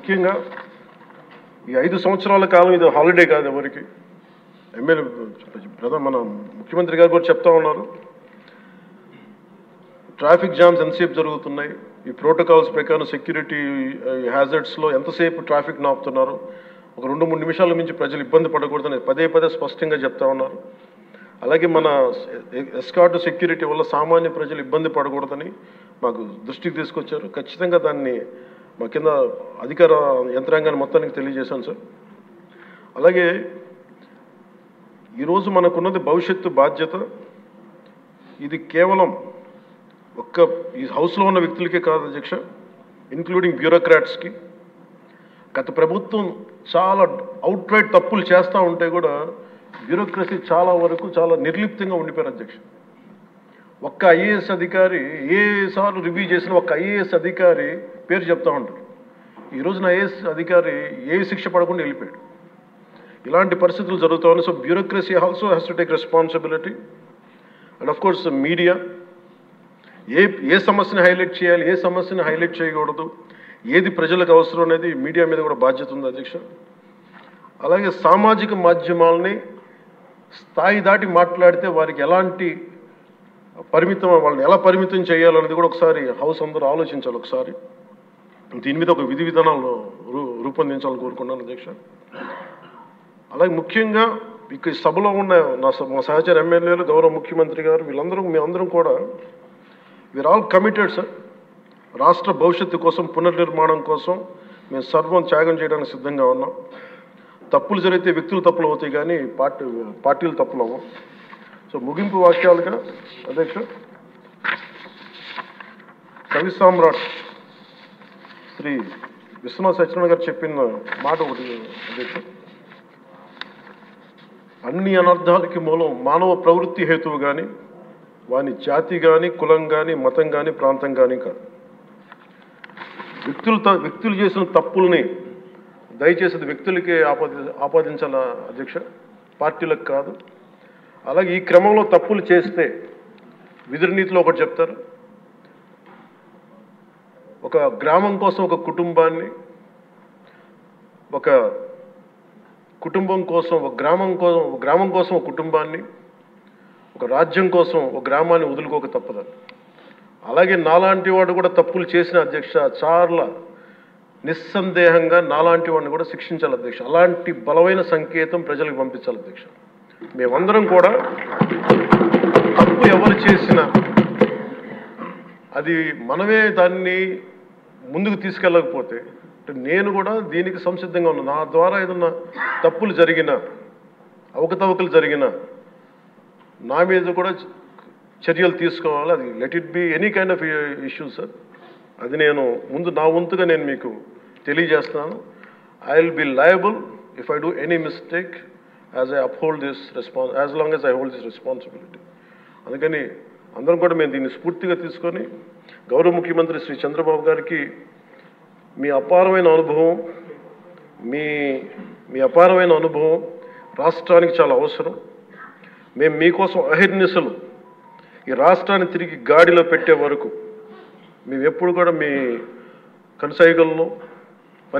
ముఖ్యంగా ఈ 5 సంవత్సరాల కాలం ఇది హాలిడే కాదు ఎవరికి. ఎమ్మెల్యే మన ముఖ్యమంత్రి గారు కూడా చెప్తా ఉన్నారు, ట్రాఫిక్ జామ్స్ ఎంతసేపు జరుగుతున్నాయి, ఈ ప్రోటోకాల్స్ ప్రకారం సెక్యూరిటీ హ్యాజర్డ్స్లో ఎంతసేపు ట్రాఫిక్ నాపుతున్నారు, ఒక 2-3 నిమిషాల మించి ప్రజలు ఇబ్బంది పడకూడదని పదే స్పష్టంగా చెప్తా ఉన్నారు. అలాగే మన ఎస్కార్ట్ సెక్యూరిటీ వల్ల సామాన్య ప్రజలు ఇబ్బంది పడకూడదని మాకు దృష్టికి తీసుకొచ్చారు. ఖచ్చితంగా దాన్ని మా కింద అధికార యంత్రాంగాన్ని మొత్తానికి తెలియజేశాను సార్. అలాగే ఈరోజు మనకున్నది భవిష్యత్తు బాధ్యత. ఇది కేవలం ఈ హౌస్లో ఉన్న వ్యక్తులకే కాదు అధ్యక్ష, ఇంక్లూడింగ్ బ్యూరోక్రాట్స్కి. గత ప్రభుత్వం చాలా అవుట్రైట్ తప్పులు చేస్తూ ఉంటే కూడా బ్యూరోక్రసీ చాలా వరకు చాలా నిర్లిప్తంగా ఉండిపోయారు అధ్యక్ష. ఒక్క ఐఏఎస్ అధికారి ఏసార్లు రివ్యూ చేసిన ఒక్క ఐఏఎస్ అధికారి పేరు చెప్తా ఉంటారు. ఈ రోజున ఐఏఎస్ అధికారి ఏ శిక్ష పడకుండా వెళ్ళిపోయాడు. ఇలాంటి పరిస్థితులు జరుగుతూ ఉన్నాయి. So bureaucracy also has to take responsibility. And of course media ఏ సమస్యని హైలైట్ చేయాలి, ఏ సమస్యని హైలైట్ చేయకూడదు, ఏది ప్రజలకు అవసరం అనేది మీడియా మీద కూడా బాధ్యత ఉంది అధ్యక్ష. అలాగే సామాజిక మాధ్యమాలని స్థాయి దాటి మాట్లాడితే వారికి ఎలాంటి వాళ్ళని ఎలా పరిమితం చేయాలనేది కూడా ఒకసారి హౌస్ అందరూ ఆలోచించాలి. ఒకసారి దీని మీద ఒక విధి విధానాలు రూపొందించాలని కోరుకున్నాను అధ్యక్ష. అలాగే ముఖ్యంగా ఇక సభలో ఉన్న మా సహచర ఎమ్మెల్యేలు, గౌరవ ముఖ్యమంత్రి గారు, మేమందరం కూడా వీఆర్ ఆల్ కమిటెడ్ సార్. రాష్ట్ర భవిష్యత్తు కోసం, పునర్నిర్మాణం కోసం మేము సర్వం త్యాగం చేయడానికి సిద్ధంగా ఉన్నాం. తప్పులు జరిగితే వ్యక్తులు తప్పులు అవుతాయి కానీ పార్టీలు తప్పులు అవ్వం. సో ముగింపు వాక్యాలుగా అధ్యక్ష, కవి సామ్రాట్ శ్రీ విశ్వనాథ్ సత్యనారాయణ గారు చెప్పిన మాట ఒకటి అధ్యక్ష, అన్ని అనర్థాలకి మూలం మానవ ప్రవృత్తి హేతువు కానీ, వాని జాతి కానీ, కులం కానీ, మతం కానీ, ప్రాంతం కానీ కాదు. వ్యక్తులు చేసిన తప్పుల్ని దయచేసి వ్యక్తులకే ఆపాదించాల అధ్యక్ష, పార్టీలకు కాదు. అలాగే ఈ క్రమంలో తప్పులు చేస్తే విధి నీతిలో ఒకటి చెప్తారు, ఒక గ్రామం కోసం ఒక కుటుంబాన్ని, ఒక కుటుంబం కోసం ఒక గ్రామం కోసం ఒక కుటుంబాన్ని, ఒక రాజ్యం కోసం ఒక గ్రామాన్ని వదులుకోక తప్పదు. అలాగే నాలాంటి వాడు కూడా తప్పులు చేసిన అధ్యక్ష చాలా నిస్సందేహంగా నాలాంటి వాడిని కూడా శిక్షించాలి అధ్యక్ష. అలాంటి బలమైన సంకేతం ప్రజలకు పంపించాలి అధ్యక్ష. మేమందరం కూడా తప్పు ఎవరు చేసినా అది మనమే దాన్ని ముందుకు తీసుకెళ్ళకపోతే, నేను కూడా దీనికి సంసిద్ధంగా ఉన్నాను. నా ద్వారా ఏదన్నా తప్పులు జరిగినా, అవకతవకలు జరిగినా నా మీద కూడా చర్యలు తీసుకోవాలి. అది let it be any kind of issues sir. అది నేను నా వంతుగా నేను మీకు తెలియజేస్తున్నాను. I will be liable if I do any mistake as I uphold this as long as I hold this responsibility. అందుకని అందరం కూడా మేము దీన్ని స్ఫూర్తిగా తీసుకొని గౌరవ ముఖ్యమంత్రి శ్రీ చంద్రబాబు గారికి మీ అపారమైన అనుభవం రాష్ట్రానికి చాలా అవసరం. మేము మీకోసం అహిర్నిశలు ఈ రాష్ట్రాన్ని తిరిగి గాడిలో పెట్టే వరకు మేము ఎప్పుడు కూడా మీ కనుసైగల్లో